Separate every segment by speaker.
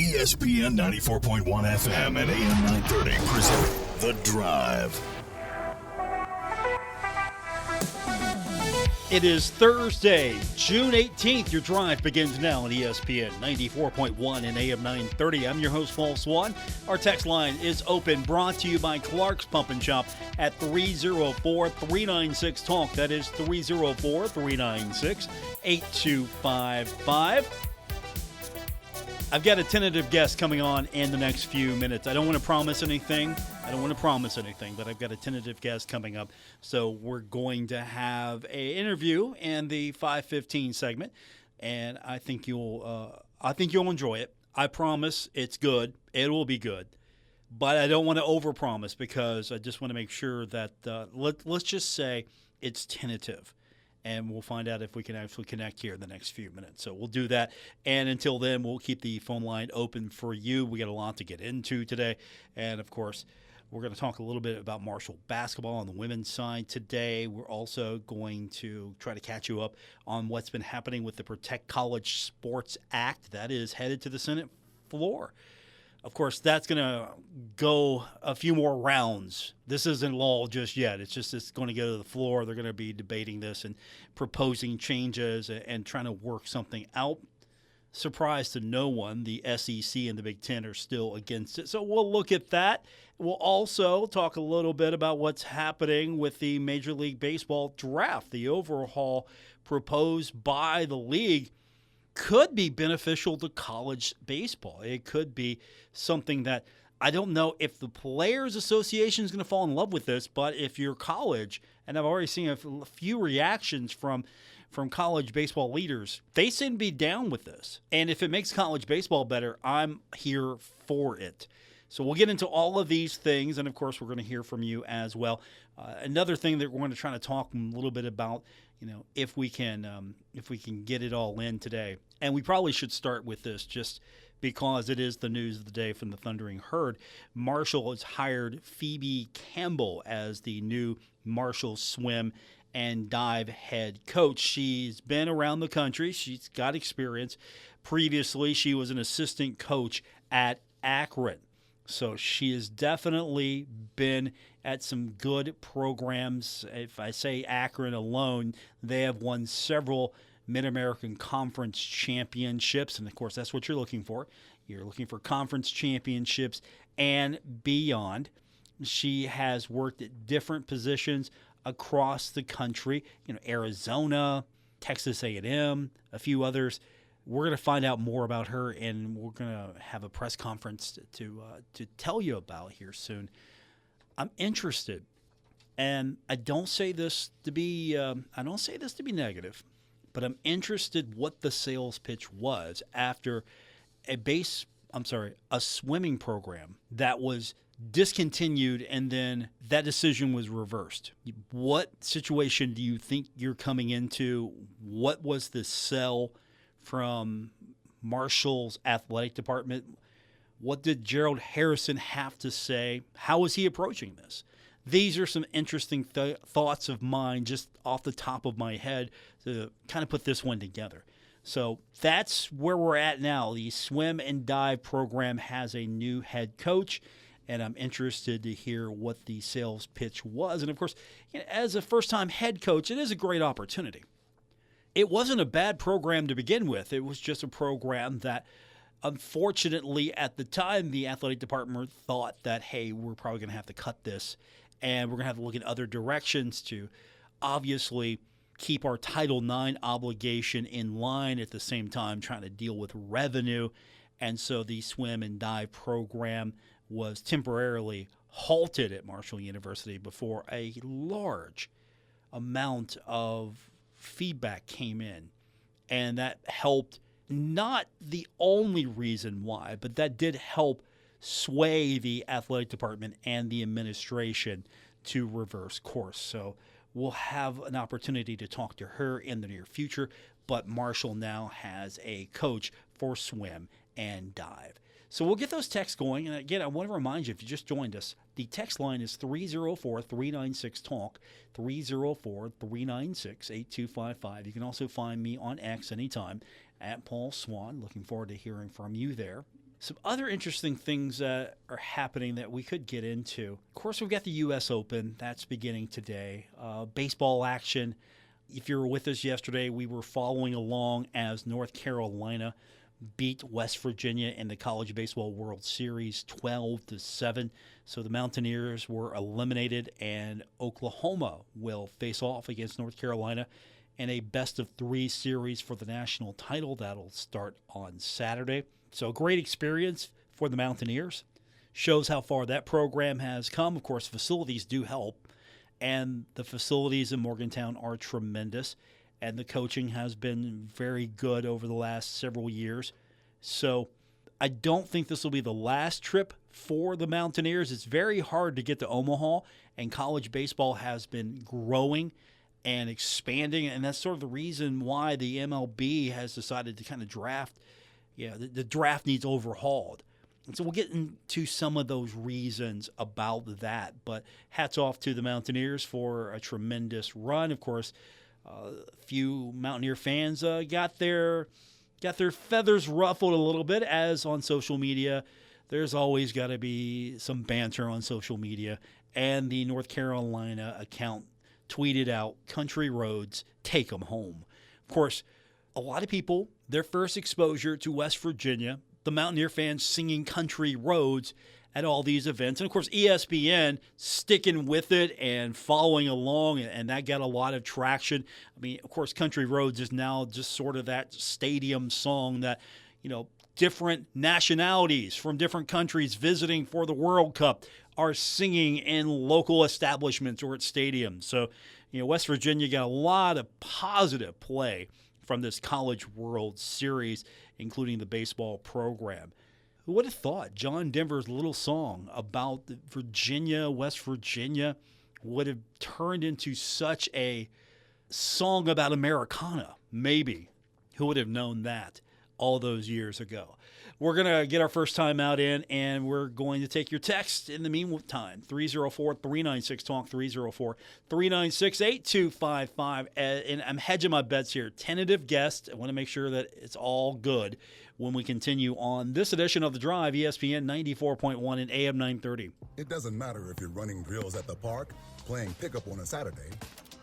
Speaker 1: ESPN 94.1 FM and AM 930 present The Drive.
Speaker 2: It is Thursday, June 18th. Your drive begins now on ESPN 94.1 and AM 930. I'm your host, Paul Swann. Our text line is open, brought to you by Clark's Pump and Shop at 304-396-TALK. That is 304-396-8255. I've got a tentative guest coming on in the next few minutes. I don't want to promise anything, but I've got a tentative guest coming up. So we're going to have an interview in the 5:15 segment, and I think you'll enjoy it. I promise it's good. It will be good. But I don't want to overpromise because I just want to make sure that let's just say it's tentative. And we'll find out if we can actually connect here in the next few minutes. So we'll do that. And until then, we'll keep the phone line open for you. We got a lot to get into today. And, of course, we're going to talk a little bit about Marshall basketball on the women's side today. We're also going to try to catch you up on what's been happening with the Protect College Sports Act. That is headed to the Senate floor. Of course, that's going to go a few more rounds. This isn't law just yet. It's going to go to the floor. They're going to be debating this and proposing changes and trying to work something out. Surprise to no one, the SEC and the Big Ten are still against it. So we'll look at that. We'll also talk a little bit about what's happening with the Major League Baseball draft. The overhaul proposed by the league could be beneficial to college baseball. It could be something that I don't know if the Players Association is going to fall in love with this, but if you're college, and I've already seen a few reactions from college baseball leaders, they seem to be down with this. And if it makes college baseball better, I'm here for it. So we'll get into all of these things, and of course, we're going to hear from you as well. Another thing that we're going to try to talk a little bit about, if we can get it all in today. And we probably should start with this just because it is the news of the day from the Thundering Herd. Marshall has hired Phoebe Campbell as the new Marshall swim and dive head coach. She's been around the country. She's got experience. Previously, she was an assistant coach at Akron. So she has definitely been at some good programs. If I say Akron alone, they have won several Mid-American Conference championships. And, of course, that's what you're looking for. You're looking for conference championships and beyond. She has worked at different positions across the country, Arizona, Texas A&M, a few others. We're going to find out more about her, and we're going to have a press conference to tell you about here soon. I'm interested, and I don't say this to be negative, but I'm interested what the sales pitch was after a swimming program that was discontinued and then that decision was reversed. What situation do you think you're coming into? What was the sell from Marshall's athletic department? What did Gerald Harrison have to say? How was he approaching this? These are some interesting thoughts of mine just off the top of my head to kind of put this one together. So that's where we're at now. The swim and dive program has a new head coach, and I'm interested to hear what the sales pitch was. And, of course, as a first-time head coach, it is a great opportunity. It wasn't a bad program to begin with. It was just a program that, unfortunately, at the time, the athletic department thought that, hey, we're probably going to have to cut this, and we're going to have to look in other directions to obviously keep our Title IX obligation in line at the same time trying to deal with revenue. And so the swim and dive program was temporarily halted at Marshall University before a large amount of feedback came in. And that helped, not the only reason why, but that did help sway the athletic department and the administration to reverse course. So we'll have an opportunity to talk to her in the near future, but Marshall now has a coach for swim and dive. So we'll get those texts going. And again, I want to remind you, if you just joined us, the text line is 304-396-TALK, 304-396-8255. You can also find me on X anytime at Paul Swann. Looking forward to hearing from you there. Some other interesting things that are happening that we could get into. Of course, we've got the U.S. Open. That's beginning today. Baseball action. If you were with us yesterday, we were following along as North Carolina beat West Virginia in the College Baseball World Series 12-7. So the Mountaineers were eliminated, and Oklahoma will face off against North Carolina in a best-of-3 series for the national title. That'll start on Saturday. So a great experience for the Mountaineers. Shows how far that program has come. Of course, facilities do help, and the facilities in Morgantown are tremendous, and the coaching has been very good over the last several years. So I don't think this will be the last trip for the Mountaineers. It's very hard to get to Omaha, and college baseball has been growing and expanding, and that's sort of the reason why the MLB has decided to kind of draft. The draft needs overhauled. And so we'll get into some of those reasons about that. But hats off to the Mountaineers for a tremendous run. Of course, a few Mountaineer fans got their feathers ruffled a little bit, as on social media. There's always got to be some banter on social media. And the North Carolina account tweeted out, "Country roads, take them home." Of course, a lot of people, their first exposure to West Virginia, the Mountaineer fans singing Country Roads at all these events. And, of course, ESPN sticking with it and following along, and that got a lot of traction. I mean, of course, Country Roads is now just sort of that stadium song that, different nationalities from different countries visiting for the World Cup are singing in local establishments or at stadiums. So, West Virginia got a lot of positive play from this College World Series, including the baseball program. Who would have thought John Denver's little song about West Virginia, would have turned into such a song about Americana? Maybe. Who would have known that all those years ago? We're going to get our first time out in, and we're going to take your text in the meantime. 304-396-TALK, 304-396-8255. And I'm hedging my bets here. Tentative guest. I want to make sure that it's all good when we continue on this edition of The Drive, ESPN 94.1 and AM 930.
Speaker 3: It doesn't matter if you're running drills at the park, playing pickup on a Saturday,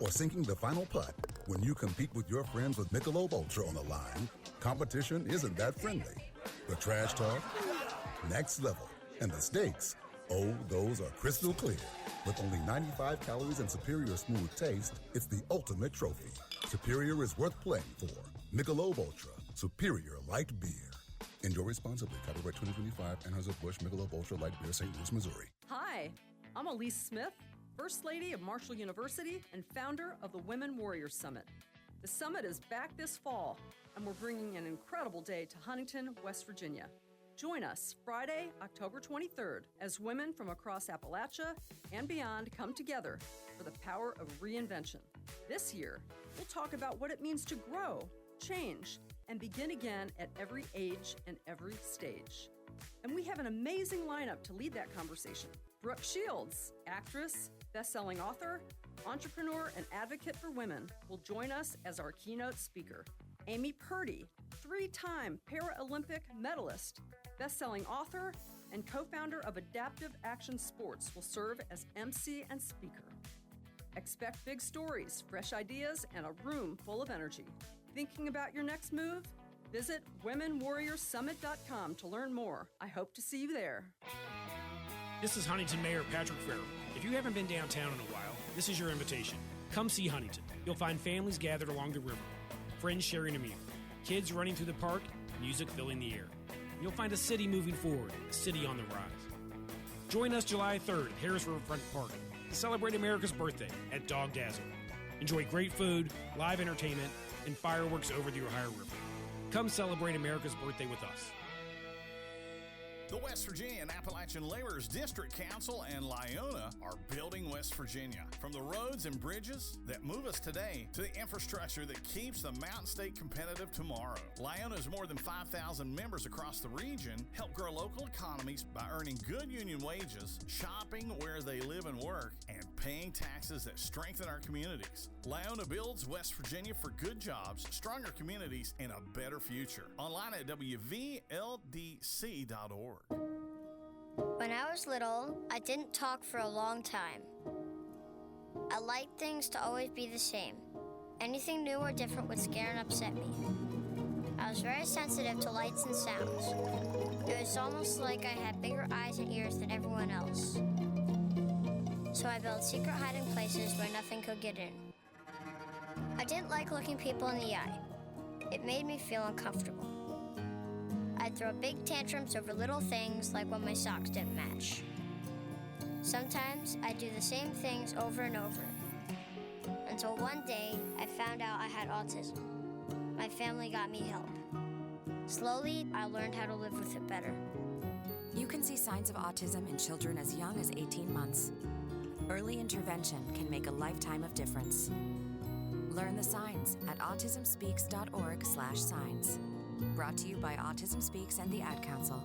Speaker 3: or sinking the final putt. When you compete with your friends with Michelob Ultra on the line, competition isn't that friendly. The trash talk, next level. And the stakes, those are crystal clear. With only 95 calories and superior smooth taste, it's the ultimate trophy. Superior is worth playing for. Michelob Ultra, superior light beer. Enjoy responsibly. Copyright 2025, Anheuser-Busch Michelob Ultra Light Beer, St. Louis, Missouri.
Speaker 4: Hi, I'm Elise Smith, First Lady of Marshall University and founder of the Women Warriors Summit. The summit is back this fall, and we're bringing an incredible day to Huntington, West Virginia. Join us Friday, October 23rd, as women from across Appalachia and beyond come together for the power of reinvention. This year, we'll talk about what it means to grow, change, and begin again at every age and every stage. And we have an amazing lineup to lead that conversation. Brooke Shields, actress, best-selling author, entrepreneur, and advocate for women, will join us as our keynote speaker. Amy Purdy, 3-time Paralympic medalist, best-selling author, and co-founder of Adaptive Action Sports, will serve as MC and speaker. Expect big stories, fresh ideas, and a room full of energy. Thinking about your next move? Visit WomenWarriorsSummit.com to learn more. I hope to see you there.
Speaker 5: This is Huntington Mayor Patrick Farrell. If you haven't been downtown in a while, this is your invitation. Come see Huntington. You'll find families gathered along the river, friends sharing a meal, kids running through the park, music filling the air. You'll find a city moving forward, a city on the rise. Join us July 3rd at Harris Riverfront Park to celebrate America's birthday at Dog Dazzle. Enjoy great food, live entertainment, and fireworks over the Ohio River. Come celebrate America's birthday with us.
Speaker 6: The West Virginia and Appalachian Laborers District Council and Lyona are building West Virginia. From the roads and bridges that move us today to the infrastructure that keeps the Mountain State competitive tomorrow. Lyona's more than 5,000 members across the region help grow local economies by earning good union wages, shopping where they live and work, and paying taxes that strengthen our communities. Lyona builds West Virginia for good jobs, stronger communities, and a better future. Online at WVLDC.org.
Speaker 7: When I was little, I didn't talk for a long time. I liked things to always be the same. Anything new or different would scare and upset me. I was very sensitive to lights and sounds. It was almost like I had bigger eyes and ears than everyone else. So I built secret hiding places where nothing could get in. I didn't like looking people in the eye. It made me feel uncomfortable. I'd throw big tantrums over little things like when my socks didn't match. Sometimes I'd do the same things over and over. Until one day, I found out I had autism. My family got me help. Slowly, I learned how to live with it better.
Speaker 8: You can see signs of autism in children as young as 18 months. Early intervention can make a lifetime of difference. Learn the signs at autismspeaks.org/signs. Brought to you by Autism Speaks and the Ad Council.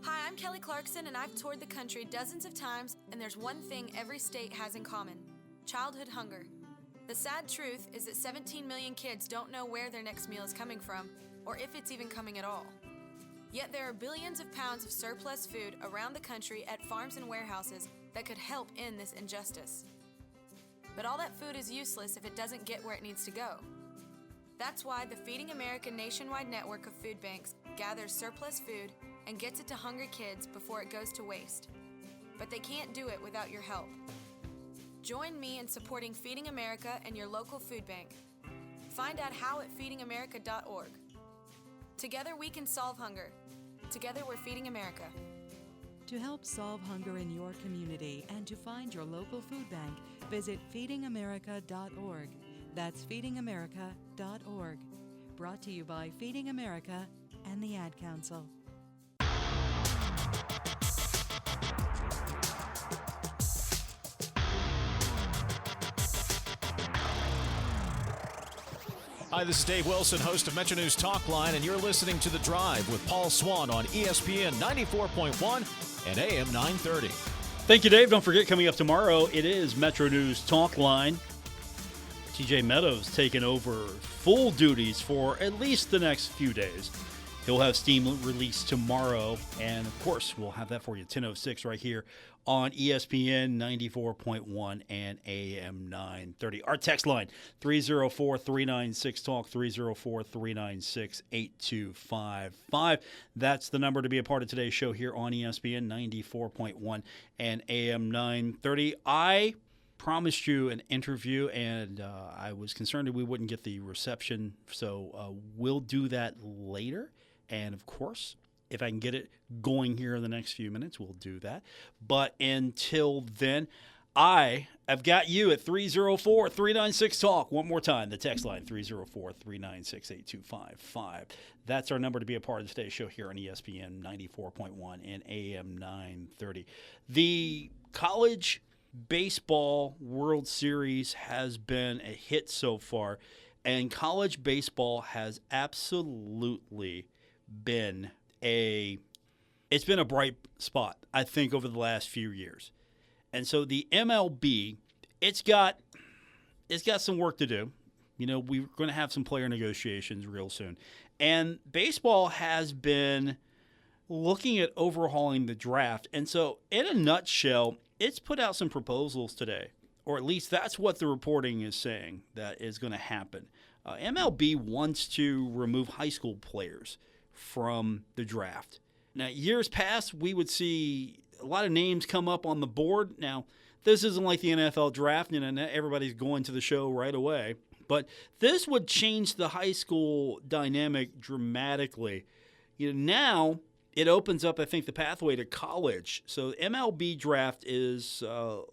Speaker 9: Hi, I'm Kelly Clarkson, and I've toured the country dozens of times, and there's one thing every state has in common: childhood hunger. The sad truth is that 17 million kids don't know where their next meal is coming from, or if it's even coming at all. Yet there are billions of pounds of surplus food around the country at farms and warehouses that could help end this injustice. But all that food is useless if it doesn't get where it needs to go. That's why the Feeding America nationwide network of food banks gathers surplus food and gets it to hungry kids before it goes to waste. But they can't do it without your help. Join me in supporting Feeding America and your local food bank. Find out how at feedingamerica.org. Together we can solve hunger. Together we're Feeding America.
Speaker 10: To help solve hunger in your community and to find your local food bank, visit feedingamerica.org. That's feedingamerica.org. Brought to you by Feeding America and the Ad Council.
Speaker 11: Hi, this is Dave Wilson, host of Metro News Talk Line, and you're listening to The Drive with Paul Swann on ESPN 94.1 and AM 930.
Speaker 2: Thank you, Dave. Don't forget, coming up tomorrow, it is Metro News Talk Line. TJ Meadows taking over full duties for at least the next few days. He'll have steam released tomorrow, and of course, we'll have that for you, 10:06 right here on ESPN 94.1 and AM 930. Our text line, 304-396-TALK, 304-396-8255. That's the number to be a part of today's show here on ESPN 94.1 and AM 930. I promised you an interview, and I was concerned that we wouldn't get the reception, so we'll do that later. And, of course, if I can get it going here in the next few minutes, we'll do that. But until then, I have got you at 304-396-TALK. One more time, the text line, 304-396-8255. That's our number to be a part of today's show here on ESPN 94.1 and AM 930. The college baseball World Series has been a hit so far, and college baseball has absolutely been it's been a bright spot, I think, over the last few years. And so the MLB, it's got some work to do. You know, we're going to have some player negotiations real soon. And baseball has been looking at overhauling the draft. And so in a nutshell, it's put out some proposals today, or at least that's what the reporting is saying that is going to happen. MLB wants to remove high school players from the draft. Now, years past, we would see a lot of names come up on the board. Now, this isn't like the NFL draft, you know, not everybody's going to the show right away. But this would change the high school dynamic dramatically. You know, now it opens up, I think, the pathway to college. So MLB draft is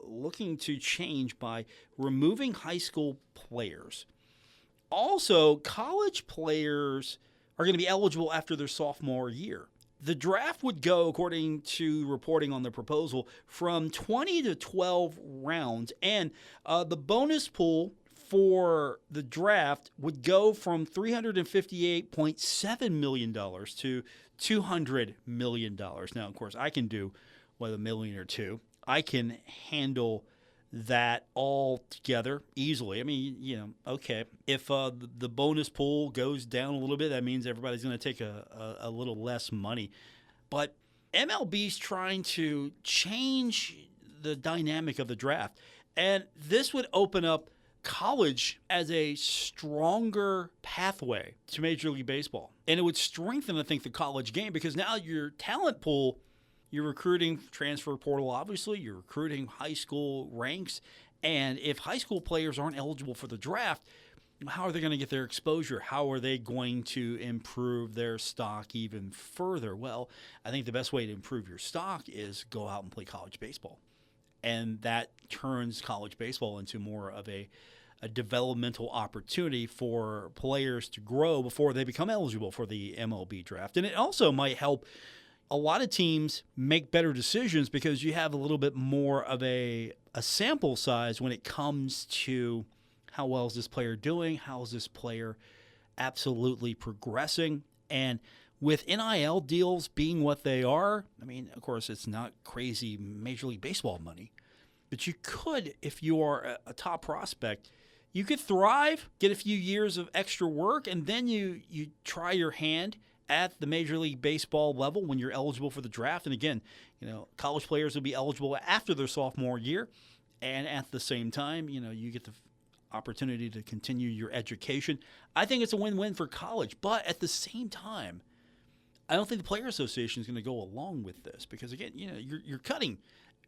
Speaker 2: looking to change by removing high school players. Also, college players are going to be eligible after their sophomore year. The draft would go, according to reporting on the proposal, from 20 to 12 rounds, and the bonus pool for the draft would go from $358.7 million to $200 million. Now, of course, I can do $1 million or $2 million. I can handle that all together easily. I mean, okay, if the bonus pool goes down a little bit, that means everybody's going to take a little less money. But MLB's trying to change the dynamic of the draft. And this would open up college as a stronger pathway to Major League Baseball. And it would strengthen, I think, the college game, because now your talent pool, you're recruiting transfer portal, obviously, you're recruiting high school ranks. And if high school players aren't eligible for the draft, how are they going to get their exposure? How are they going to improve their stock even further? Well, I think the best way to improve your stock is go out and play college baseball. And that turns college baseball into more of a developmental opportunity for players to grow before they become eligible for the MLB draft. And it also might help a lot of teams make better decisions because you have a little bit more of a sample size when it comes to how well is this player doing, how is this player absolutely progressing. And with NIL deals being what they are, I mean, of course, it's not crazy Major League Baseball money, but you could, if you are a top prospect, you could thrive, get a few years of extra work, and then you try your hand at the Major League Baseball level when you're eligible for the draft. And again, college players will be eligible after their sophomore year, and at the same time, you get the opportunity to continue your education. I think it's a win-win for college, but at the same time, I don't think the Player Association is going to go along with this because, again, you're cutting,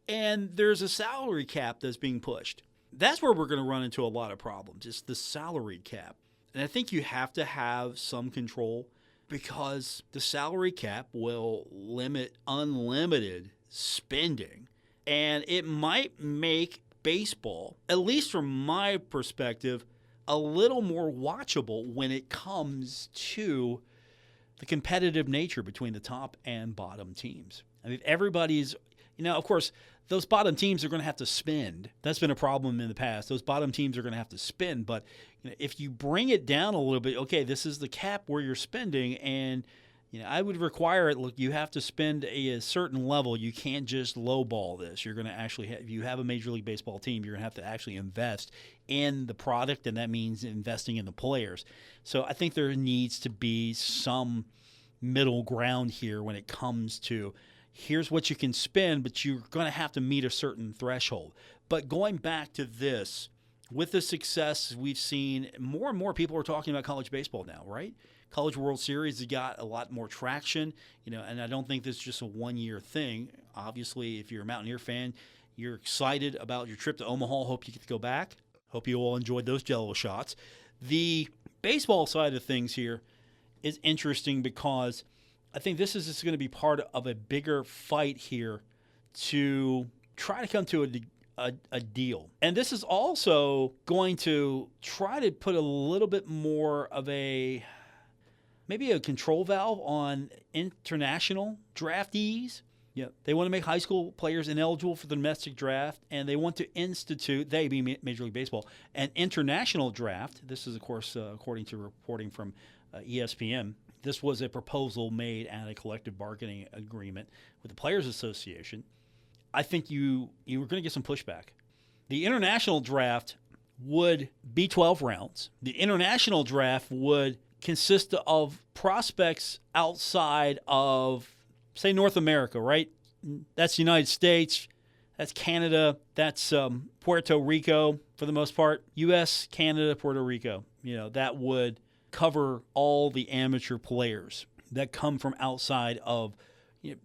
Speaker 2: and there's a salary cap that's being pushed. That's where we're going to run into a lot of problems. It's the salary cap, and I think you have to have some control because the salary cap will limit unlimited spending, and it might make baseball, at least from my perspective, a little more watchable when it comes to the competitive nature between the top and bottom teams. I mean, everybody's, of course, those bottom teams are going to have to spend. That's been a problem in the past. Those bottom teams are going to have to spend. But if you bring it down a little bit, okay, this is the cap where you're spending, and I would require it. Look, you have to spend a certain level. You can't just lowball this. You're going to actually, if you have a Major League Baseball team, you're going to have to actually invest in the product, and that means investing in the players. So I think there needs to be some middle ground here when it comes to here's what you can spend, but you're going to have to meet a certain threshold. But going back to this, with the success we've seen, more and more people are talking about college baseball now, right? College World Series has got a lot more traction, and I don't think this is just a one-year thing. Obviously, if you're a Mountaineer fan, you're excited about your trip to Omaha. Hope you get to go back. Hope you all enjoyed those Jell-O shots. The baseball side of things here is interesting because I think this is just going to be part of a bigger fight here to try to come to a deal. And this is also going to try to put a little bit more of maybe a control valve on international draftees. They want to make high school players ineligible for the domestic draft, and they want to institute, they being Major League Baseball, an international draft. This is, of course, according to reporting from ESPN. This was a proposal made at a collective bargaining agreement with the Players Association. I think you were going to get some pushback. The international draft would be 12 rounds. The international draft would consist of prospects outside of, say, North America, right? That's the United States, that's Canada, that's Puerto Rico for the most part. U.S., Canada, Puerto Rico. That would cover all the amateur players that come from outside of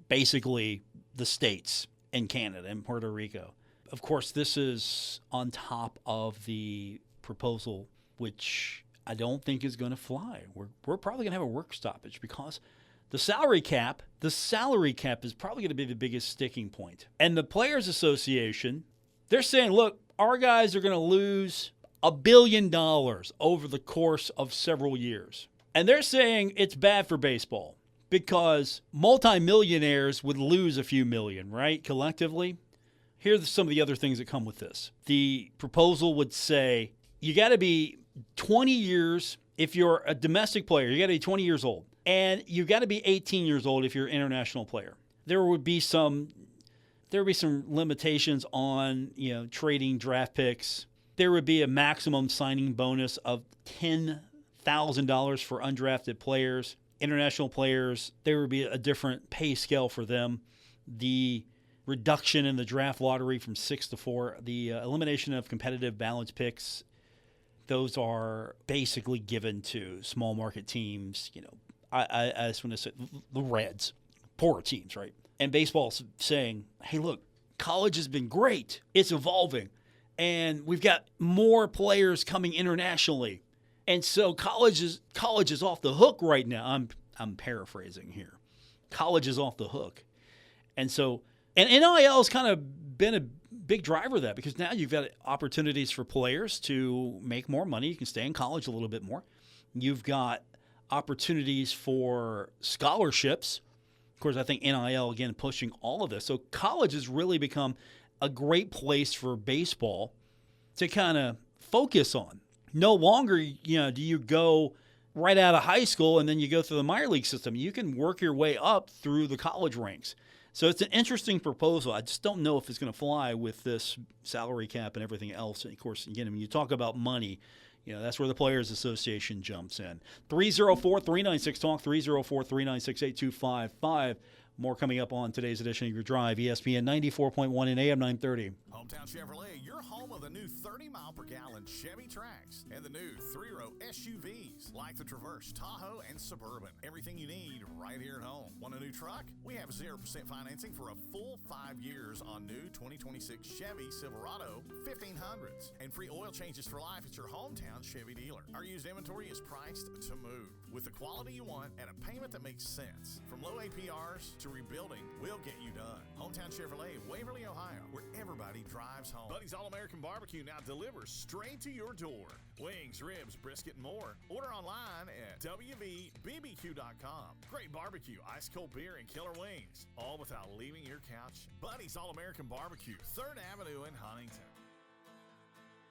Speaker 2: basically the States and Canada and Puerto Rico. Of course, this is on top of the proposal, which I don't think is going to fly. We're probably going to have a work stoppage because the salary cap is probably going to be the biggest sticking point. And the Players Association, they're saying, look, our guys are going to lose $1 billion over the course of several years. And they're saying it's bad for baseball because multimillionaires would lose a few million, right, collectively. Here's some of the other things that come with this. The proposal would say you got to be 20 years if you're a domestic player. You got to be 20 years old. And you got to be 18 years old if you're an international player. There would be some there would be some limitations on, trading draft picks. There would be a maximum signing bonus of $10,000 for undrafted players. International players, there would be a different pay scale for them. The reduction in the draft lottery from 6 to 4, the elimination of competitive balance picks, those are basically given to small market teams. I just want to say the Reds, poorer teams, right? And baseball's saying, hey, look, college has been great. It's evolving. And we've got more players coming internationally. And so college is off the hook right now. I'm paraphrasing here. College is off the hook. And so, and NIL has kind of been a big driver of that, because now you've got opportunities for players to make more money. You can stay in college a little bit more. You've got opportunities for scholarships. Of course, I think NIL, again, pushing all of this. So college has really become a great place for baseball to kind of focus on. No longer, do you go right out of high school and then you go through the minor league system. You can work your way up through the college ranks. So it's an interesting proposal. I just don't know if it's going to fly with this salary cap and everything else. And of course, again, when you talk about money, that's where the Players Association jumps in. 304-396-TALK, 304-396-8255. More coming up on today's edition of Your Drive, ESPN 94.1 and AM 930.
Speaker 6: Hometown Chevrolet, your home of the new 30-mile-per-gallon Chevy Trax and the new 3-row SUVs like the Traverse, Tahoe, and Suburban. Everything you need right here at home. Want a new truck? We have 0% financing for a full 5 years on new 2026 Chevy Silverado 1500s and free oil changes for life at your hometown Chevy dealer. Our used inventory is priced to move with the quality you want at a payment that makes sense. From low APRs to rebuilding, we'll get you done. Hometown Chevrolet, Waverly, Ohio, where everybody drives home. Buddy's All-American Barbecue now delivers straight to your door. Wings, ribs, brisket, and more. Order online at WVBBQ.com. Great barbecue, ice-cold beer, and killer wings, all without leaving your couch. Buddy's All-American Barbecue, 3rd Avenue in Huntington.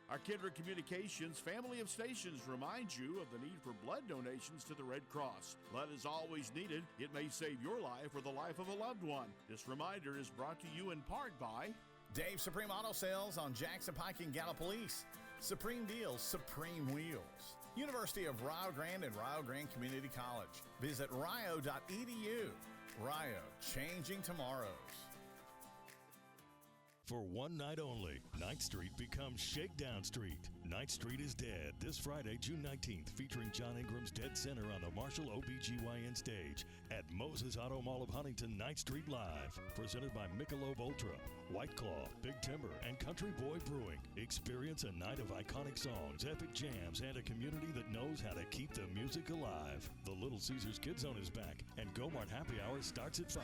Speaker 12: Our Kindred Communications family of stations reminds you of the need for blood donations to the Red Cross. Blood is always needed. It may save your life or the life of a loved one. This reminder is brought to you in part by
Speaker 6: Dave Supreme Auto Sales on Jackson Pike and Gallipolis. Supreme Deals, Supreme Wheels. University of Rio Grande and Rio Grande Community College. Visit rio.edu. Rio, changing tomorrows.
Speaker 1: For one night only, 9th Street becomes Shakedown Street. 9th Street is Dead this Friday, June 19th, featuring John Ingram's Dead Center on the Marshall OBGYN stage at Moses Auto Mall of Huntington. 9th Street Live, presented by Michelob Ultra, White Claw, Big Timber, and Country Boy Brewing. Experience a night of iconic songs, epic jams, and a community that knows how to keep the music alive. The Little Caesars Kid Zone is back, and Gomart Happy Hour starts at 5.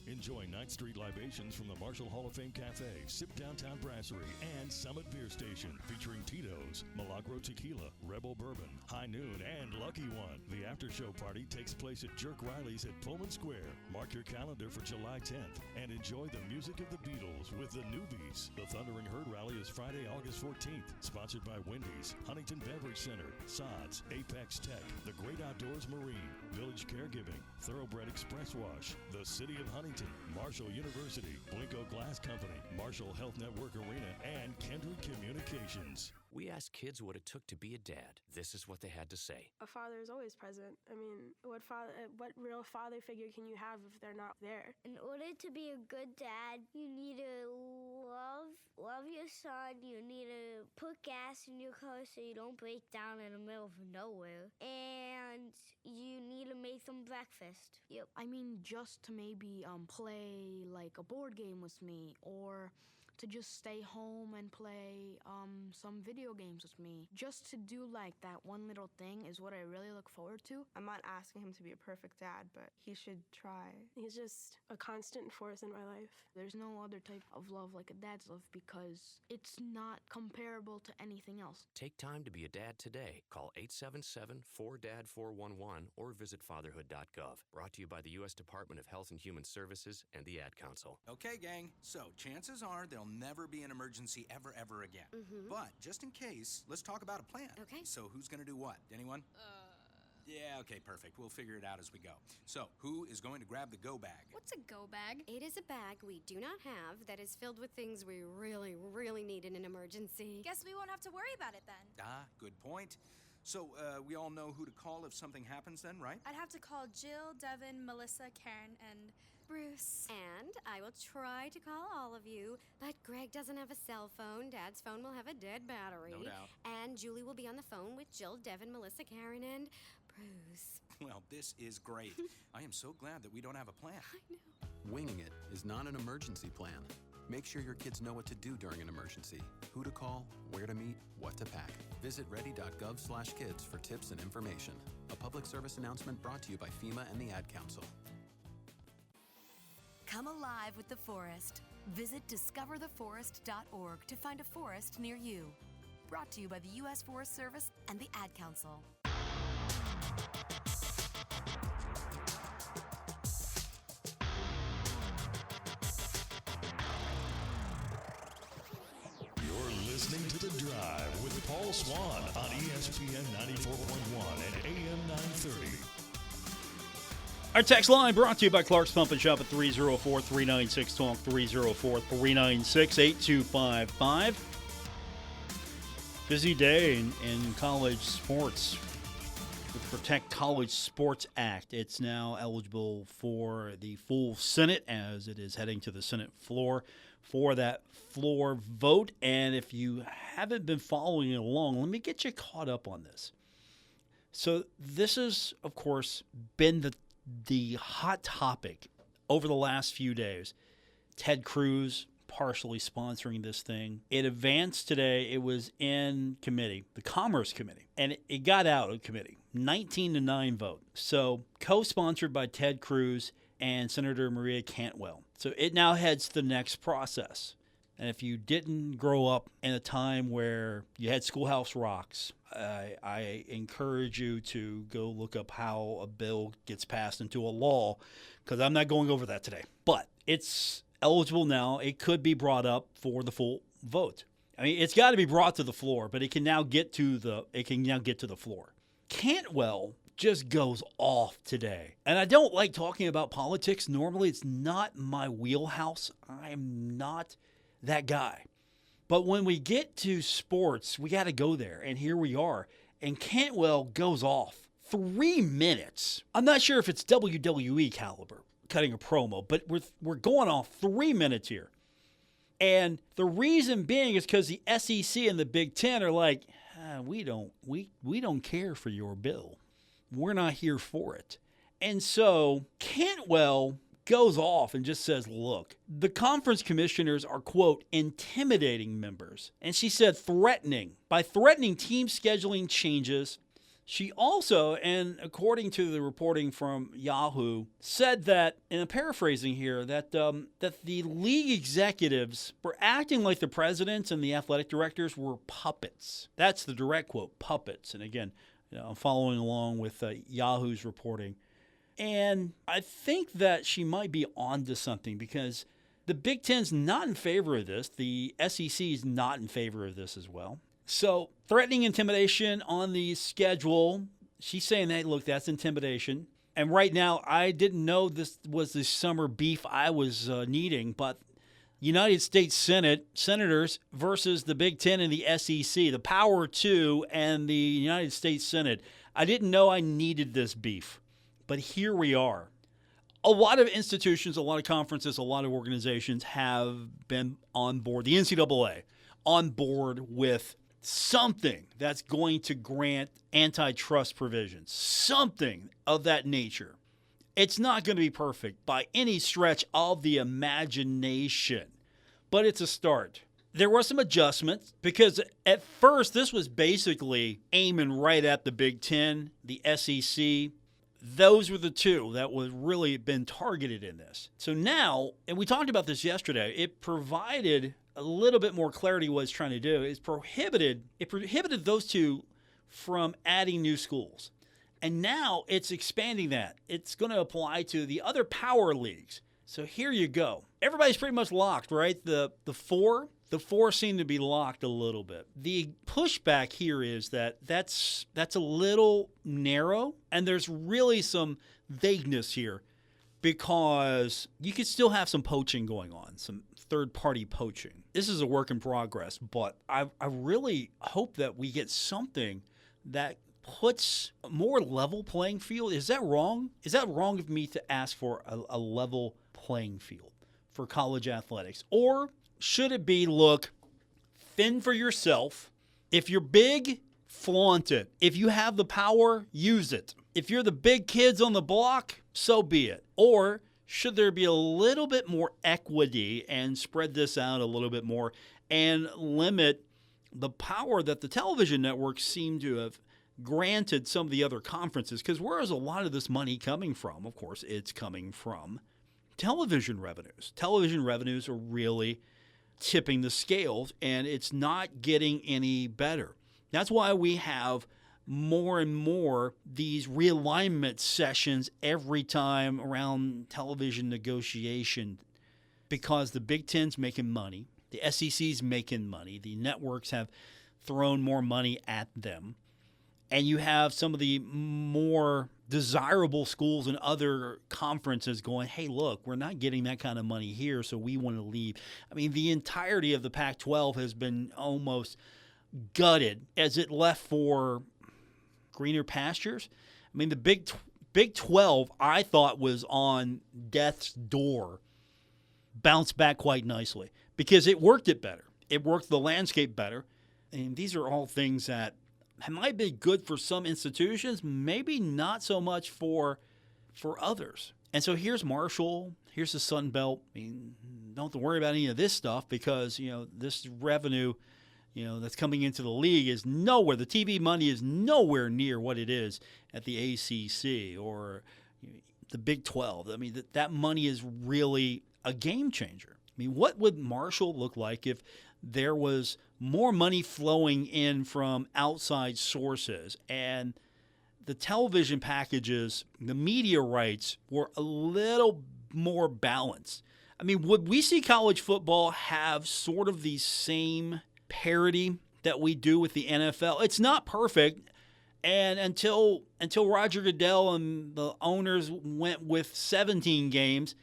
Speaker 1: Enjoy 9th Street libations from the Marshall Hall of Fame Cafe, Sip Downtown Brasserie, and Summit Beer Station, featuring Tito's, Milagro Tequila, Rebel Bourbon, High Noon, and Lucky One. The after-show party takes place at Jerk Riley's at Pullman Square. Mark your calendar for July 10th and enjoy the music of the Beatles with the Newbies. The Thundering Herd Rally is Friday, August 14th, sponsored by Wendy's, Huntington Beverage Center, Sods, Apex Tech, The Great Outdoors Marine, Village Caregiving, Thoroughbred Express Wash, the City of Huntington, Marshall University, Blinko Glass Company, Marshall Health Network Arena, and Kindred Communications.
Speaker 13: We asked kids what it took to be a dad. This is what they had to say.
Speaker 14: A father is always present. I mean, what real father figure can you have if they're not there?
Speaker 7: In order to be a good dad, you need to love your son. You need to put gas in your car so you don't break down in the middle of nowhere. And you need to make them breakfast. Yep.
Speaker 15: I mean, just to maybe play like a board game with me, or to just stay home and play some video games with me. Just to do like that one little thing is what I really look forward to.
Speaker 14: I'm not asking him to be a perfect dad, but he should try. He's just a constant force in my life.
Speaker 15: There's no other type of love like a dad's love because it's not comparable to anything else.
Speaker 13: Take time to be a dad today. Call 877-4DAD-411 or visit fatherhood.gov. Brought to you by the U.S. Department of Health and Human Services and the Ad Council.
Speaker 16: Okay, gang, so chances are there'll never be an emergency ever again. But just in case, let's talk about a plan.
Speaker 17: Okay.
Speaker 16: So who's gonna do what? Anyone? Yeah, okay, perfect. We'll figure it out as we go. So, who is going to grab the go bag?
Speaker 17: What's a go bag? It is a bag we do not have that is filled with things we really, really need in an emergency.
Speaker 9: Guess we won't have to worry about it then.
Speaker 16: Ah, good point. So, we all know who to call if something happens then, right?
Speaker 9: I'd have to call Jill, Devin, Melissa, Karen, and Bruce.
Speaker 17: And I will try to call all of you, but Greg doesn't have a cell phone. Dad's phone will have a dead battery.
Speaker 16: No doubt.
Speaker 17: And Julie will be on the phone with Jill, Devin, Melissa, Karen, and Bruce.
Speaker 16: Well, this is great. I am so glad that we don't have a plan.
Speaker 17: I know.
Speaker 18: Winging it is not an emergency plan. Make sure your kids know what to do during an emergency, who to call, where to meet, what to pack. Visit ready.gov/kids for tips and information. A public service announcement brought to you by FEMA and the Ad Council.
Speaker 8: Come alive with the forest. Visit discovertheforest.org to find a forest near you. Brought to you by the U.S. Forest Service and the Ad Council.
Speaker 1: You're listening to The Drive with Paul Swann on ESPN 94.1 and AM 930.
Speaker 2: Our text line brought to you by Clark's Pump and Shop at 304-396-TALK, 304-396-8255. Busy day in college sports. With the Protect College Sports Act, it's now eligible for the full Senate as it is heading to the Senate floor for that floor vote. And if you haven't been following it along, let me get you caught up on this. So this has, of course, been the hot topic over the last few days. Ted Cruz partially sponsoring this thing. It advanced today. It was in committee, the Commerce Committee, and it got out of committee. 19-9 vote. So co-sponsored by Ted Cruz and Senator Maria Cantwell. So it now heads to the next process. And if you didn't grow up in a time where you had Schoolhouse Rocks, I encourage you to go look up how a bill gets passed into a law, because I'm not going over that today. But it's eligible now. It could be brought up for the full vote. I mean, it's got to be brought to the floor, but it can now get to the floor. Cantwell just goes off today. And I don't like talking about politics. Normally, it's not my wheelhouse. I'm not that guy. But when we get to sports, we got to go there. And here we are. And Cantwell goes off 3 minutes. I'm not sure if it's WWE caliber cutting a promo, but we're going off 3 minutes here. And the reason being is because the SEC and the Big Ten are like, we don't care for your bill. We're not here for it. And so Cantwell goes off and just says, look, the conference commissioners are, quote, intimidating members. And she said by threatening team scheduling changes. She also, and according to the reporting from Yahoo, said that, and I'm paraphrasing here, that the league executives were acting like the presidents and the athletic directors were puppets. That's the direct quote, puppets. And again, I'm following along with Yahoo's reporting. And I think that she might be onto something, because the Big Ten's not in favor of this. The SEC is not in favor of this as well. So threatening intimidation on the schedule, she's saying that, look, that's intimidation. And right now, I didn't know this was the summer beef I was needing, but United States Senators versus the Big Ten and the SEC, the Power Two and the United States Senate. I didn't know I needed this beef. But here we are. A lot of institutions, a lot of conferences, a lot of organizations have been on board, the NCAA, on board with something that's going to grant antitrust provisions, something of that nature. It's not going to be perfect by any stretch of the imagination, but it's a start. There were some adjustments because at first this was basically aiming right at the Big Ten, the SEC. Those were the two that was really been targeted in this. So now, and we talked about this yesterday, it provided a little bit more clarity what it's trying to do. It prohibited those two from adding new schools. And now it's expanding that. It's going to apply to the other power leagues. So here you go. Everybody's pretty much locked, right? The the four seem to be locked a little bit. The pushback here is that's a little narrow, and there's really some vagueness here because you could still have some poaching going on, some third-party poaching. This is a work in progress, but I really hope that we get something that puts a more level playing field. Is that wrong? Is that wrong of me to ask for a level playing field for college athletics? Or should it be, look, fend for yourself. If you're big, flaunt it. If you have the power, use it. If you're the big kids on the block, so be it. Or should there be a little bit more equity and spread this out a little bit more and limit the power that the television networks seem to have granted some of the other conferences? Because where is a lot of this money coming from? Of course, it's coming from television revenues. Television revenues are really tipping the scales, and it's not getting any better. That's why we have more and more these realignment sessions every time around television negotiation, because the Big Ten's making money, the SEC's making money, the networks have thrown more money at them, and you have some of the more desirable schools in other conferences going, hey, look, we're not getting that kind of money here, so we want to leave. I mean, the entirety of the Pac-12 has been almost gutted as it left for greener pastures. I mean, the Big 12, I thought, was on death's door, bounced back quite nicely because it worked it better. It worked the landscape better. And these are all things that might be good for some institutions, maybe not so much for others. And so here's Marshall, here's the Sun Belt. I mean, don't have to worry about any of this stuff because, this revenue, that's coming into the league is nowhere. The TV money is nowhere near what it is at the ACC or the Big 12. I mean, that money is really a game changer. I mean, what would Marshall look like if there was more money flowing in from outside sources and the television packages, the media rights were a little more balanced? I mean, would we see college football have sort of the same parity that we do with the NFL? It's not perfect, and until Roger Goodell and the owners went with 17 games,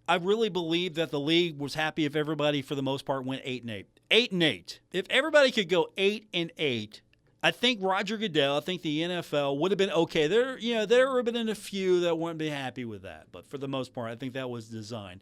Speaker 2: I really believe that the league was happy if everybody, for the most part, went 8-8. 8-8. If everybody could go 8-8, I think Roger Goodell, I think the NFL would have been okay. There would have been a few that wouldn't be happy with that, but for the most part, I think that was designed.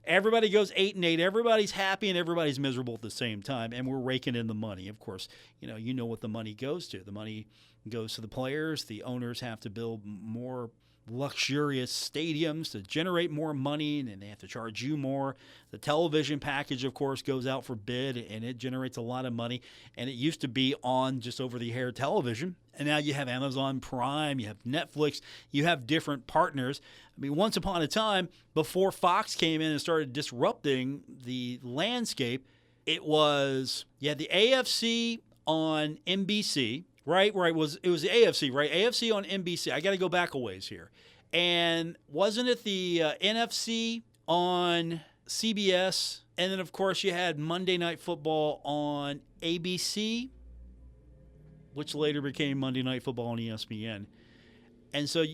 Speaker 2: Everybody goes 8-8. Everybody's happy and everybody's miserable at the same time, and we're raking in the money. Of course, you know what the money goes to. The money goes to the players. The owners have to build more luxurious stadiums to generate more money, and they have to charge you more. The television package, of course, goes out for bid, and it generates a lot of money. And it used to be on just over-the-air television, and now you have Amazon Prime, you have Netflix, you have different partners. I mean, once upon a time, before Fox came in and started disrupting the landscape, it was, the AFC on NBC. Right, it was the AFC, right? AFC on NBC. I got to go back a ways here. And wasn't it the NFC on CBS? And then, of course, you had Monday Night Football on ABC, which later became Monday Night Football on ESPN. And so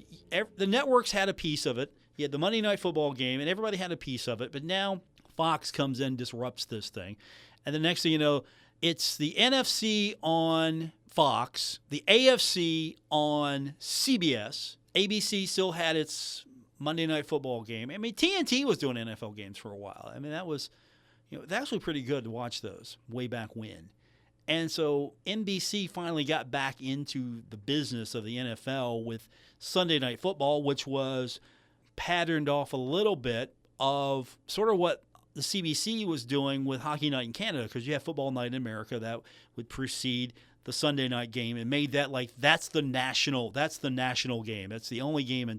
Speaker 2: the networks had a piece of it. You had the Monday Night Football game, and everybody had a piece of it. But now Fox comes in, disrupts this thing. And the next thing you know, it's the NFC on Fox, the AFC on CBS. ABC still had its Monday Night Football game. I mean, TNT was doing NFL games for a while. I mean, that was, it's actually pretty good to watch those way back when. And so NBC finally got back into the business of the NFL with Sunday Night Football, which was patterned off a little bit of sort of what the CBC was doing with Hockey Night in Canada, because you have Football Night in America that would precede the Sunday night game, and made that like that's the national game. That's the only game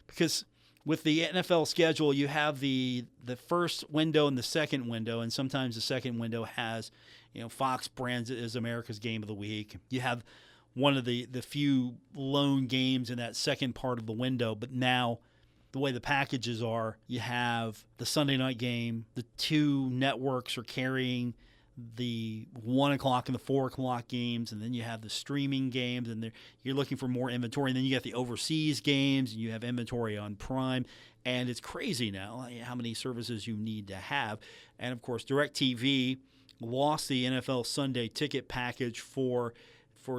Speaker 2: because with the NFL schedule, you have the first window and the second window, and sometimes the second window has, Fox brands it as America's Game of the Week. You have one of the few lone games in that second part of the window, but now the way the packages are, you have the Sunday night game. The two networks are carrying the 1 o'clock and the 4 o'clock games, and then you have the streaming games, and you're looking for more inventory. And then you got the overseas games, and you have inventory on Prime. And it's crazy now how many services you need to have. And, of course, DirecTV lost the NFL Sunday ticket package for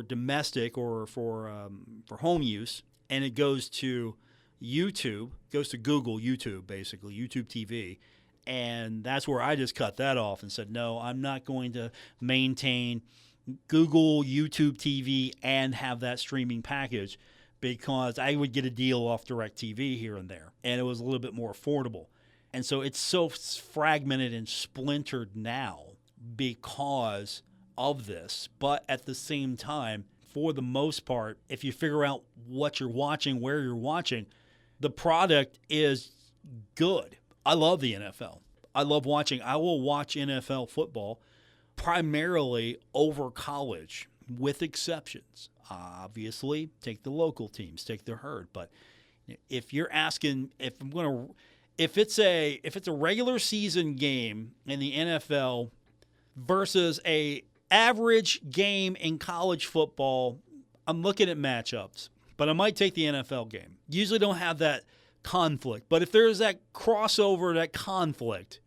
Speaker 2: domestic or for home use, and it goes to YouTube, goes to Google YouTube, basically, YouTube TV. And that's where I just cut that off and said, no, I'm not going to maintain Google, YouTube TV, and have that streaming package because I would get a deal off DirecTV here and there, and it was a little bit more affordable. And so it's so fragmented and splintered now because of this. But at the same time, for the most part, if you figure out what you're watching, where you're watching, the product is good. I love the NFL. I love watching. I will watch NFL football primarily over college, with exceptions. Obviously, take the local teams, take the herd. But if you're asking, if it's a regular season game in the NFL versus a average game in college football, I'm looking at matchups. But I might take the NFL game. Usually don't have that conflict. But if there's that crossover, that conflict,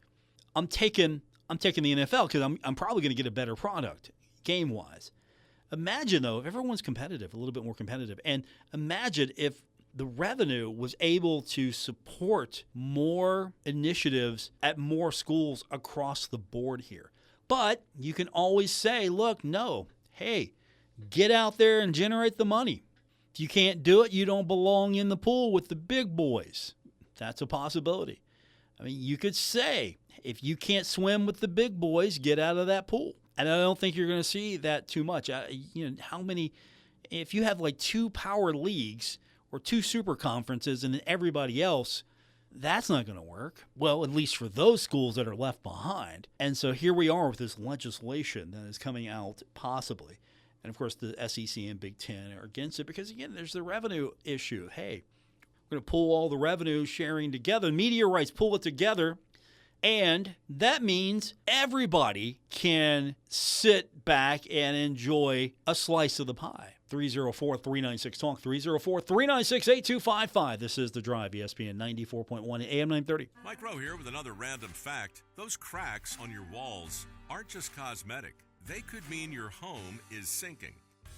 Speaker 2: I'm taking the NFL because I'm probably going to get a better product game-wise. Imagine, though, if everyone's competitive, a little bit more competitive, and imagine if the revenue was able to support more initiatives at more schools across the board here. But you can always say, look, no, hey, get out there and generate the money. If you can't do it, you don't belong in the pool with the big boys. That's a possibility. I mean, you could say, if you can't swim with the big boys, get out of that pool. And I don't think you're going to see that too much. How many, if you have like 2 power leagues or 2 super conferences and then everybody else, that's not going to work. Well, at least for those schools that are left behind. And so here we are with this legislation that is coming out possibly. And, of course, the SEC and Big Ten are against it because, again, there's the revenue issue. Hey, we're going to pull all the revenue sharing together. Media rights, pull it together. And that means everybody can sit back and enjoy a slice of the pie. 304-396-TALK, 304-396-8255. This is The Drive, ESPN 94.1 AM 930.
Speaker 19: Mike Rowe here with another random fact. Those cracks on your walls aren't just cosmetic. They could mean your home is sinking.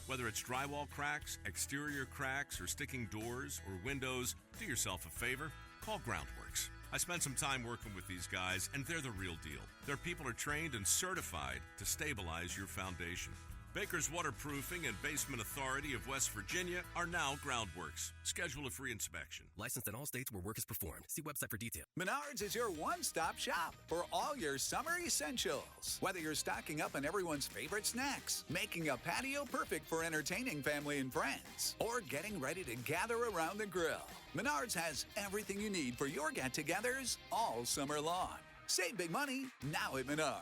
Speaker 19: Whether it's drywall cracks, exterior cracks, or sticking doors or windows, do yourself a favor. Call Groundworks. I spent some time working with these guys, and they're the real deal. Their people are trained and certified to stabilize your foundation. Baker's Waterproofing and Basement Authority of West Virginia are now Groundworks. Schedule a free inspection.
Speaker 20: Licensed in all states where work is performed. See website for details.
Speaker 21: Menards is your one-stop shop for all your summer essentials. Whether you're stocking up on everyone's favorite snacks, making a patio perfect for entertaining family and friends, or getting ready to gather around the grill, Menards has everything you need for your get-togethers all summer long. Save big money now at Menards.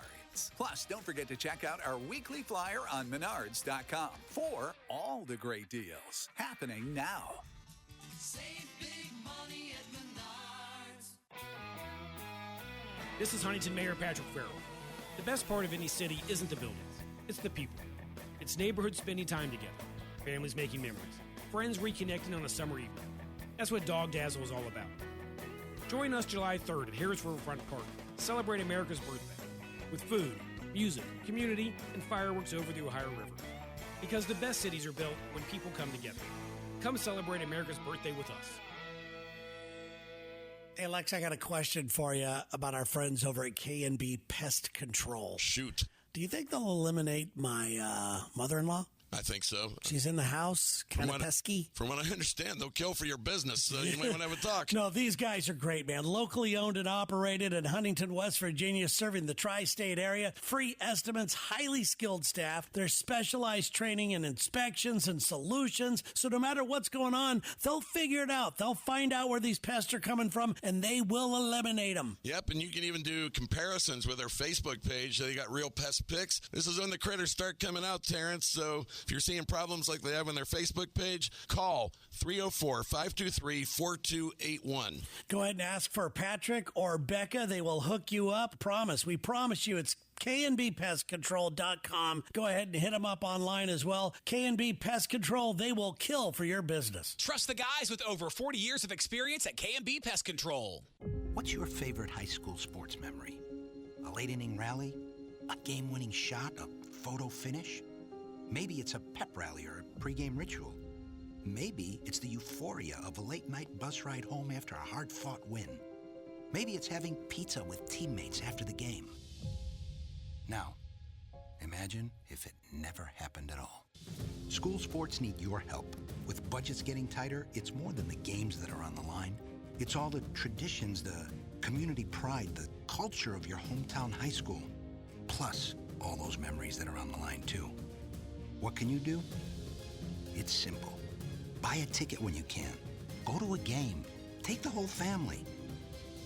Speaker 21: Plus, don't forget to check out our weekly flyer on Menards.com for all the great deals happening now.
Speaker 22: Save big money at Menards.
Speaker 5: This is Huntington Mayor Patrick Farrell. The best part of any city isn't the buildings, it's the people. It's neighborhoods spending time together, families making memories, friends reconnecting on a summer evening. That's what Dog Dazzle is all about. Join us July 3rd at Harris Riverfront Park. Celebrate America's birthday with food, music, community, and fireworks over the Ohio River. Because the best cities are built when people come together. Come celebrate America's birthday with us.
Speaker 23: Hey, Lex, I got a question for you about our friends over at K&B Pest Control.
Speaker 24: Shoot.
Speaker 23: Do you think they'll eliminate my mother-in-law?
Speaker 24: I think so.
Speaker 23: She's in the house, kind of pesky.
Speaker 24: From what I understand, they'll kill for your business, so you might want to have a talk.
Speaker 23: No, these guys are great, man. Locally owned and operated in Huntington, West Virginia, serving the tri-state area. Free estimates, highly skilled staff. There's specialized training and inspections and solutions. So no matter what's going on, they'll figure it out. They'll find out where these pests are coming from, and they will eliminate them.
Speaker 24: Yep, and you can even do comparisons with their Facebook page. They got real pest pics. This is when the critters start coming out, Terrence, so If you're seeing problems like they have on their Facebook page, call 304-523-4281.
Speaker 23: Go ahead and ask for Patrick or Becca. They will hook you up. We promise you. It's knbpestcontrol.com. Go ahead and hit them up online as well. K&B Pest Control, they will kill for your business.
Speaker 3: Trust the guys with over 40 years of experience at K&B Pest Control.
Speaker 4: What's your favorite high school sports memory? A late-inning rally? A game-winning shot? A photo finish? Maybe it's a pep rally or a pregame ritual. Maybe it's the euphoria of a late-night bus ride home after a hard-fought win. Maybe it's having pizza with teammates after the game. Now, imagine if it never happened at all. School sports need your help. With budgets getting tighter, it's more than the games that are on the line. It's all the traditions, the community pride, the culture of your hometown high school. Plus, all those memories that are on the line, too. What can you do? It's simple. Buy a ticket when you can. Go to a game. Take the whole family.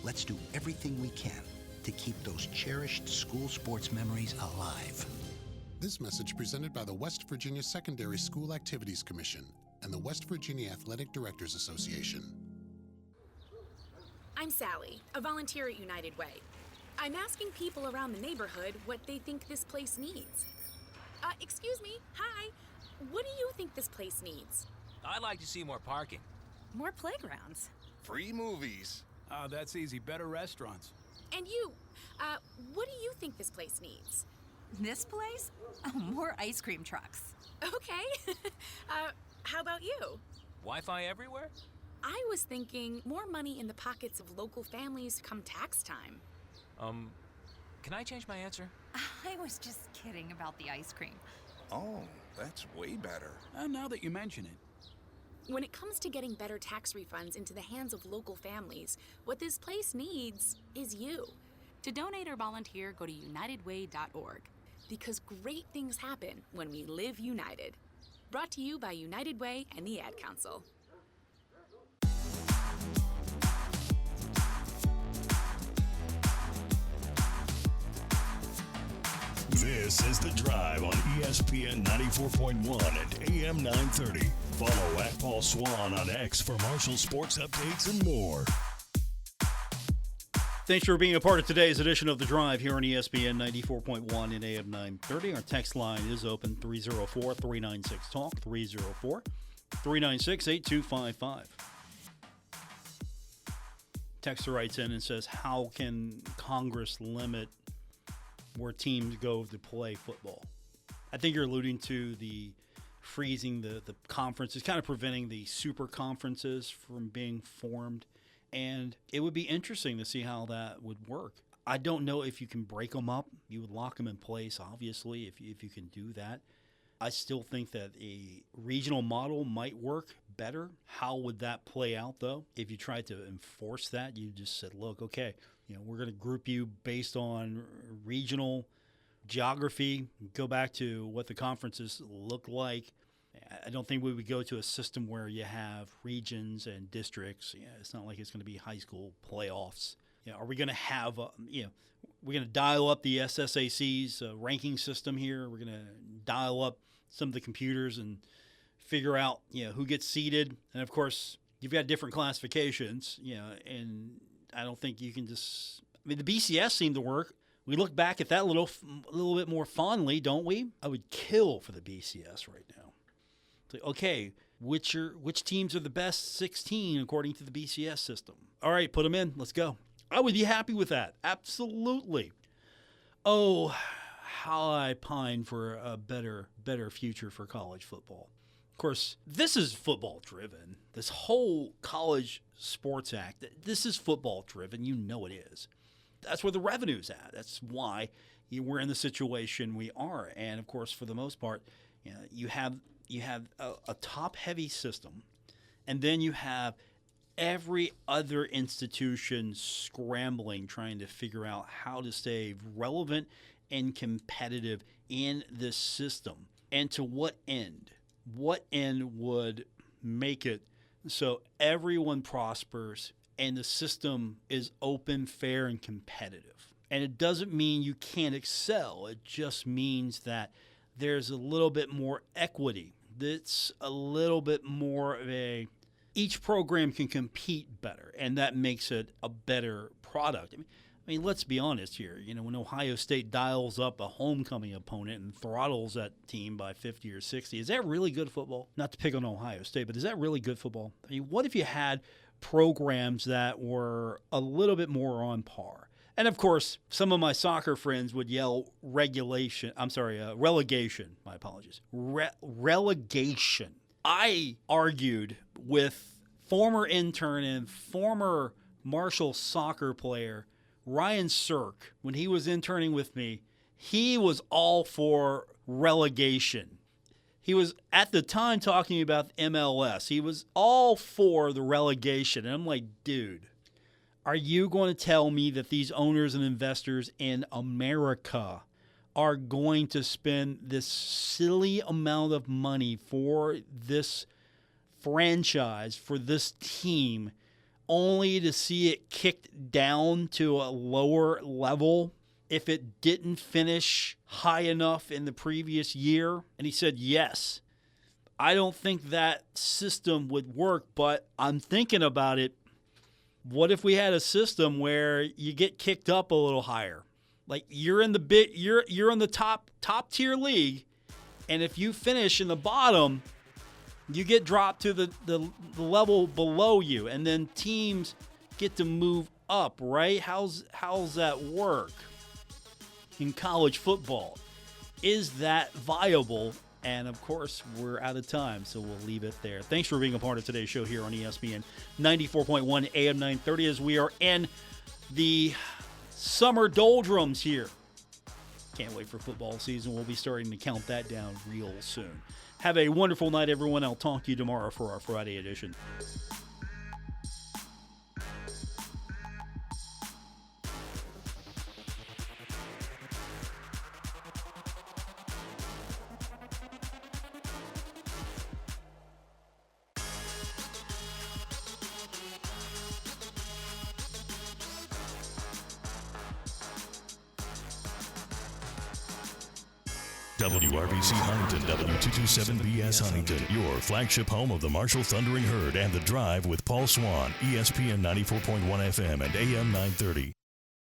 Speaker 4: Let's do everything we can to keep those cherished school sports memories alive.
Speaker 10: This message presented by the West Virginia Secondary School Activities Commission and the West Virginia Athletic Directors Association.
Speaker 11: I'm Sally, a volunteer at United Way. I'm asking people around the neighborhood what they think this place needs. Excuse me, hi. What do you think this place needs?
Speaker 25: I'd like to see more parking.
Speaker 11: More playgrounds.
Speaker 26: Free movies.
Speaker 25: That's easy. Better restaurants.
Speaker 11: And you, what do you think this place needs?
Speaker 27: This place? Oh, more ice cream trucks.
Speaker 11: Okay. How about you?
Speaker 25: Wi-Fi everywhere?
Speaker 11: I was thinking more money in the pockets of local families come tax time.
Speaker 25: Can I change my answer?
Speaker 27: I was just kidding about the ice cream.
Speaker 26: Oh, that's way better.
Speaker 25: Now that you mention it.
Speaker 11: When it comes to getting better tax refunds into the hands of local families, what this place needs is you. To donate or volunteer, go to unitedway.org. Because great things happen when we live united. Brought to you by United Way and the Ad Council.
Speaker 1: This is The Drive on ESPN 94.1 and AM 930. Follow at Paul Swann on X for Marshall sports updates and more.
Speaker 2: Thanks for being a part of today's edition of The Drive here on ESPN 94.1 and AM 930. Our text line is open 304-396-TALK, 304-396-8255. Texter writes in and says, how can Congress limit where teams go to play football? I think you're alluding to the freezing the conferences, kind of preventing the super conferences from being formed. And it would be interesting to see how that would work. I don't know if you can break them up. You would lock them in place, obviously, if you can do that. I still think that a regional model might work better. How would that play out, though? If you tried to enforce that, you just said, look, okay, we're going to group you based on regional geography, go back to what the conferences look like. I don't think we would go to a system where you have regions and districts. It's not like it's going to be high school playoffs. Are we going to have, we're going to dial up the SSAC's ranking system here? We're going to dial up some of the computers and figure out, who gets seeded. And, of course, you've got different classifications, and I don't think you can just – the BCS seemed to work. We look back at that a little bit more fondly, don't we? I would kill for the BCS right now. It's like, okay, which teams are the best 16 according to the BCS system? All right, put them in. Let's go. I would be happy with that. Absolutely. Oh, how I pine for a better future for college football. Of course, this is football-driven. This whole College Sports Act, this is football-driven. You know it is. That's where the revenue's at. That's why we're in the situation we are. And, of course, for the most part, you have a top-heavy system, and then you have every other institution scrambling, trying to figure out how to stay relevant and competitive in this system. And to what end? What end would make it so everyone prospers and the system is open, fair, and competitive? And it doesn't mean you can't excel. It just means that there's a little bit more equity. It's a little bit more of each program can compete better, and that makes it a better product. I mean, let's be honest here. When Ohio State dials up a homecoming opponent and throttles that team by 50 or 60, is that really good football? Not to pick on Ohio State, but is that really good football? I mean, what if you had programs that were a little bit more on par? And, of course, some of my soccer friends would yell relegation. My apologies. Relegation. I argued with former intern and former Marshall soccer player Ryan Sirk, when he was interning with me. He was all for relegation. He was, at the time, talking about MLS. He was all for the relegation. And I'm like, dude, are you going to tell me that these owners and investors in America are going to spend this silly amount of money for this franchise, for this team, only to see it kicked down to a lower level if it didn't finish high enough in the previous year? And he said, yes. I don't think that system would work, but I'm thinking about it. What if we had a system where you get kicked up a little higher? Like you're in the top tier league, and if you finish in the bottom, you get dropped to the level below you, and then teams get to move up, right? How's that work in college football? Is that viable? And, of course, we're out of time, so we'll leave it there. Thanks for being a part of today's show here on ESPN 94.1 AM 930 as we are in the summer doldrums here. Can't wait for football season. We'll be starting to count that down real soon. Have a wonderful night, everyone. I'll talk to you tomorrow for our Friday edition.
Speaker 1: WRBC Huntington, W227BS Huntington, your flagship home of the Marshall Thundering Herd and The Drive with Paul Swann, ESPN 94.1 FM and AM 930.